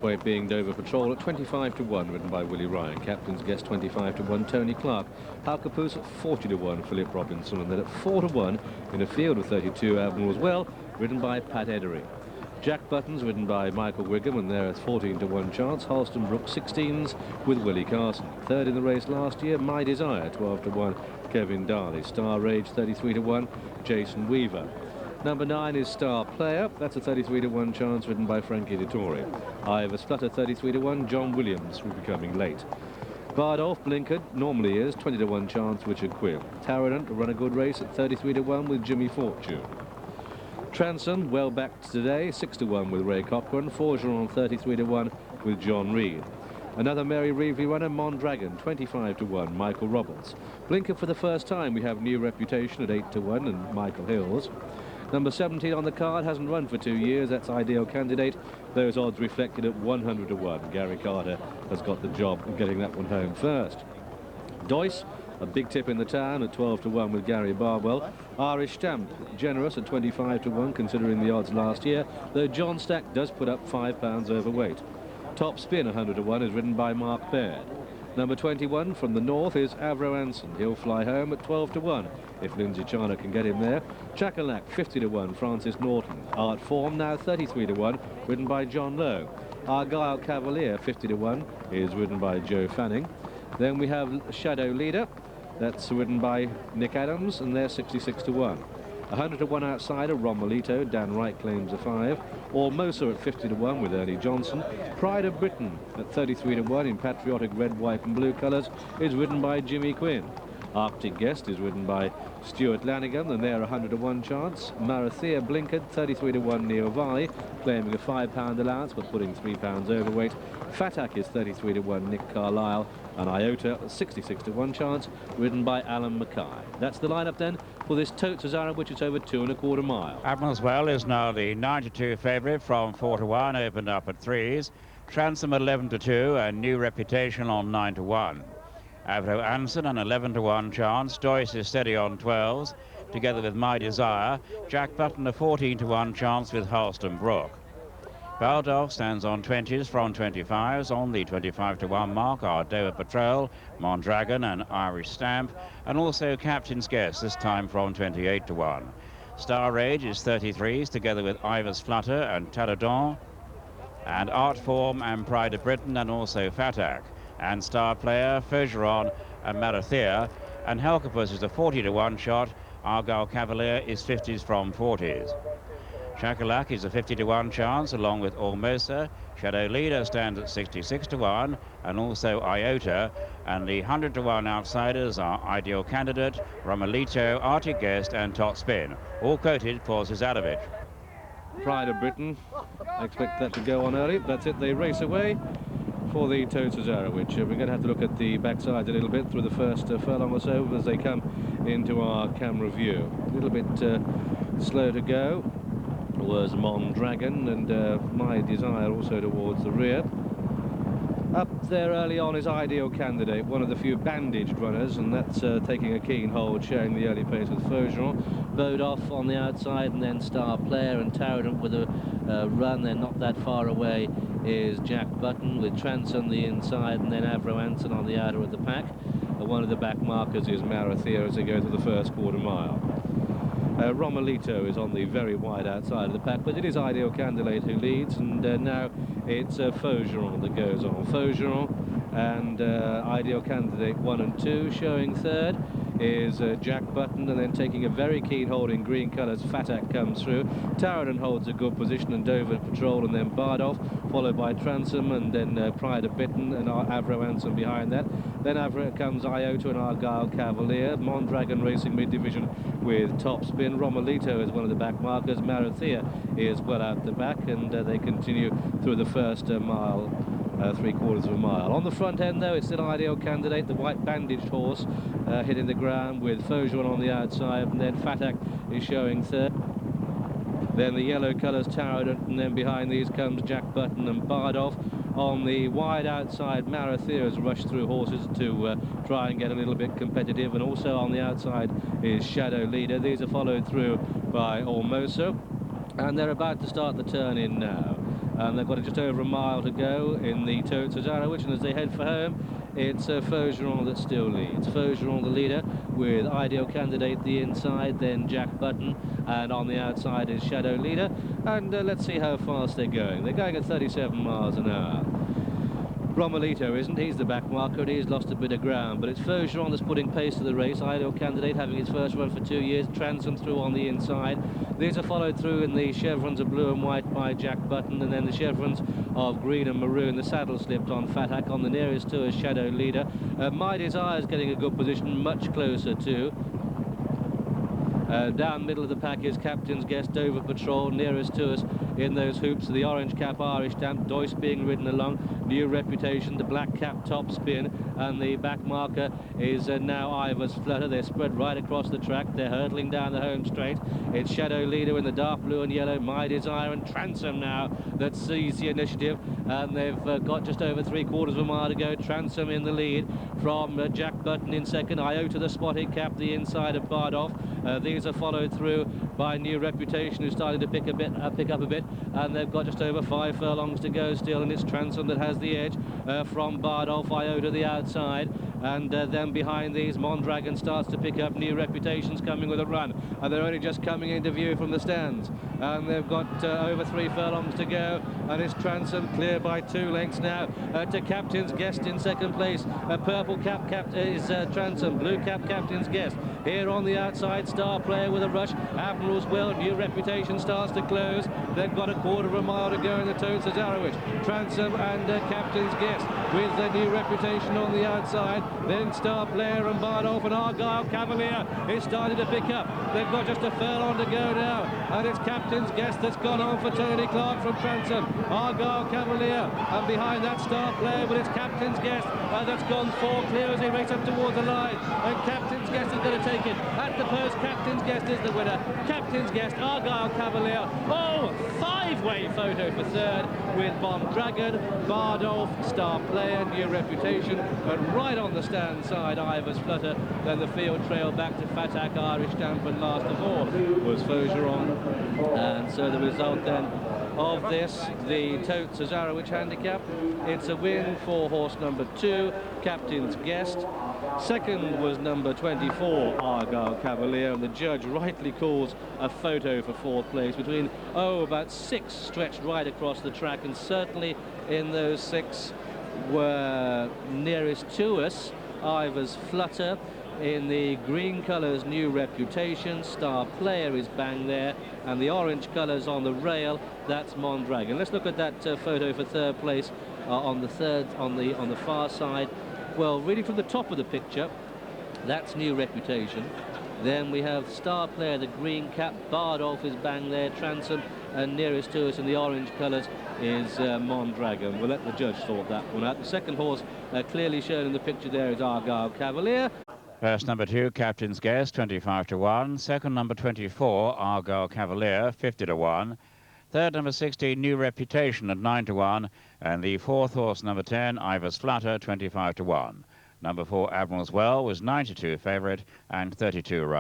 Way being Dover Patrol at 25 to 1, ridden by Willie Ryan. Captain's guess 25 to 1, Tony Clark. Halcapoose at 40 to 1, Philip Robinson. And then at 4 to 1, in a field of 32, Admiral as well, ridden by Pat Edery. Jack Button's ridden by Michael Wigham, and there at 14 to 1 chance. Halston Brook 16s with Willie Carson. Third in the race last year, My Desire 12 to 1, Kevin Darley. Star Rage 33 to 1, Jason Weaver. Number 9 is Star Player. That's a 33 to 1 chance, ridden by Frankie Dettori. Ivers Flutter 33 to 1. John Williams will be coming late. Bardolph Blinkered normally is 20 to 1 chance, Richard Quill. Taradant to run a good race at 33 to 1 with Jimmy Fortune. Transon well backed today, 6 to 1 with Ray Cochran. Forgeron 33 to 1 with John Reed. Another Mary Reevely runner, Mondragon 25 to 1, Michael Roberts. Blinker for the first time we have New Reputation at 8 to 1 and Michael Hills. Number 17 on the card hasn't run for 2 years. That's Ideal Candidate. Those odds reflected at 100 to 1. Gary Carter has got the job of getting that one home first. Doyce, a big tip in the town at 12 to 1 with Gary Barwell. Irish Stamp, generous at 25 to 1 considering the odds last year, though John Stack does put up £5 overweight. Top Spin 100 to 1 is ridden by Mark Baird. Number 21 from the north is Avro Anson. He'll fly home at 12 to 1 if Lindsay Chana can get him there. Chakalak 50 to 1, Francis Norton. Art Form now 33 to 1, ridden by John Lowe. Argyle Cavalier 50 to 1 is ridden by Joe Fanning. Then we have Shadow Leader. That's ridden by Nick Adams, and they're 66 to 1. 100 to 1 outsider, Romelito. Dan Wright claims a 5. Almosa at 50 to 1 with Ernie Johnson. Pride of Britain at 33 to 1 in patriotic red, white and blue colours is ridden by Jimmy Quinn. Arctic Guest is ridden by Stuart Lanigan, and they're 100 to 1 chance. Marathea Blinkered 33 to 1, Neo Valley, claiming a £5 allowance but putting £3 overweight. Fatak is 33 to 1, Nick Carlisle, and Iota 66 to 1 chance, ridden by Alan Mackay. That's the lineup then for this Tote Cesarewitch. It's over 2 1/4 mile. Admiral's Well is now the 9 to 2 favourite from 4 to 1, opened up at 3s. Transom at 11 to 2, and New Reputation on 9 to 1. Avro Anson an 11 to 1 chance. Doyce is steady on 12s, together with My Desire. Jack Button a 14 to 1 chance with Halston Brook. Baldolph stands on 20s from 25s. On the 25 to 1 mark are Dover Patrol, Mondragon and Irish Stamp, and also Captain's Guess, this time from 28 to 1. Star Rage is 33s, together with Ivers Flutter and Taradant, and Art Form and Pride of Britain, and also Fatak. And Star Player, Forgeron and Marathea, and Halcapoose is a 40 to 1 shot. Argyle Cavalier is 50s from 40s. Chakalak is a 50 to 1 chance, along with Almosa. Shadow Leader stands at 66 to 1, and also Iota. And the 100 to 1 outsiders are Ideal Candidate, Romelito, Arctic Guest and Tot Spin, all quoted for Cesarewitch. Pride of Britain, I expect that to go on early. That's it, they race away for the Tote Cesarewitch. We're going to have to look at the backside a little bit through the first furlong or so as they come into our camera view. A little bit slow to go was Mondragon, and My Desire also towards the rear. Up there early on is Ideal Candidate, one of the few bandaged runners, and that's taking a keen hold, sharing the early pace with Forgeron. Bowed off on the outside, and then Star Player and Taradant with a run. They're not that far away is Jack Button with Trance on the inside, and then Avro Anson on the outer of the pack. One of the back markers is Marathea as they go through the first 1/4 mile. Romelito is on the very wide outside of the pack, but it is Ideal Candidate who leads, and now it's Forgeron that goes on. Forgeron and Ideal Candidate 1 and 2. Showing third is Jack Button, and then taking a very keen hold in green colours, Fatak comes through. Taradant holds a good position, and Dover Patrol, and then Bardolph, followed by Transom, and then Pride of Britain and Avro Anson behind that. Then Avro comes Iota and Argyle Cavalier. Mondragon racing mid-division with Top Spin. Romelito is one of the back markers. Marathea is well out the back, and they continue through the first mile. 3/4 mile. On the front end, though, it's still Ideal Candidate, the white bandaged horse, hitting the ground with Forgeron on the outside, and then Fatak is showing third. Then the yellow colours Taradant, and then behind these comes Jack Button and Bardolph. On the wide outside, Marathea has rushed through horses to try and get a little bit competitive, and also on the outside is Shadow Leader. These are followed through by Almosa, and they're about to start the turn in now. And they've got just over a mile to go in the Tote Cesarewitch, and as they head for home, it's Faugeron that still leads. Faugeron the leader, with Ideal Candidate the inside, then Jack Button, and on the outside is Shadow Leader. And let's see how fast they're going. They're going at 37 miles an hour. Bromelito isn't, he's the back marker, and he's lost a bit of ground, but it's Faugeron that's putting pace to the race. Ideal Candidate having his first run for 2 years, Transom through on the inside. These are followed through in the chevrons of blue and white by Jack Button, and then the chevrons of green and maroon. The saddle slipped on Fatak. On the nearest to is Shadow Leader. My Desire is getting a good position, much closer to. Down middle of the pack is Captain's Guest, Dover Patrol. Nearest to us in those hoops, the orange cap Irish stamp, Doyce being ridden along, New Reputation, the black cap Top Spin, and the back marker is now Ivers Flutter. They're spread right across the track. They're hurtling down the home straight. It's Shadow Leader in the dark blue and yellow, My Desire, and Transom now that sees the initiative, and they've got just over 3/4 of a mile to go. Transom in the lead from Jack Button in second. Iota the spotted cap, the inside of Bardolph. These are followed through by New Reputation, who's starting to pick up a bit, and they've got just over 5 furlongs to go still, and it's Transom that has the edge from Bardolph. Iota the outside, and then behind these, Mondragon starts to pick up. New Reputation's coming with a run, and they're only just coming into view from the stands, and they've got over 3 furlongs to go, and it's Transom clear by 2 lengths now to Captain's Guest in second place. Purple cap is Transom, blue cap Captain's Guest. Here on the outside, Star Player with a rush, Admiral's Will. New Reputation starts to close. They've got 1/4 of a mile to go in the Tote Cesarewitch. Transom and Captain's Guest with the New Reputation on the outside. Then Star Player and Bardolph, and Argyle Cavalier is starting to pick up. They've got just a furlong to go now, and it's Captain's Guest that's gone on for Tony Clark from Transom. Argyle Cavalier, and behind that Star Player, but it's Captain's Guest that's gone 4 clear as they race up towards the line, and Captain's Guest is going to take it at the post. Captain's Guest is the winner. Captain's Guest, Argyle Cavalier. Oh, 5-way photo for third with Mondragon, Bardolph, Star Player, New Reputation, and right on the stand side, Ivers Flutter. Then the field trail back to Fatak, Irish Stamp, and last of all was Faugeron. And so the result then of this, the Tote Cesarewitch Handicap, it's a win for horse number 2, Captain's Guest. Second was number 24, Argyle Cavalier, and the judge rightly calls a photo for 4th place between, about 6 stretched right across the track, and certainly in those 6 were nearest to us, Ivers Flutter. In the green colours, New Reputation, Star Player is bang there, and the orange colours on the rail, that's Mondragon. Let's look at that photo for 3rd place on the far side. Well, really from the top of the picture, that's New Reputation. Then we have Star Player, the green cap, Bardolph is bang there, Transom, and nearest to us in the orange colours is Mondragon. We'll let the judge sort that one out. The second horse clearly shown in the picture there is Argyle Cavalier. First number 2, Captain's Guest, 25 to 1. Second number 24, Argyle Cavalier, 50 to 1. Third number 16, New Reputation at 9 to 1. And the 4th horse, number 10, Ivers Flutter, 25 to 1. Number 4, Admiral's Well, was 92 favourite and 32 right.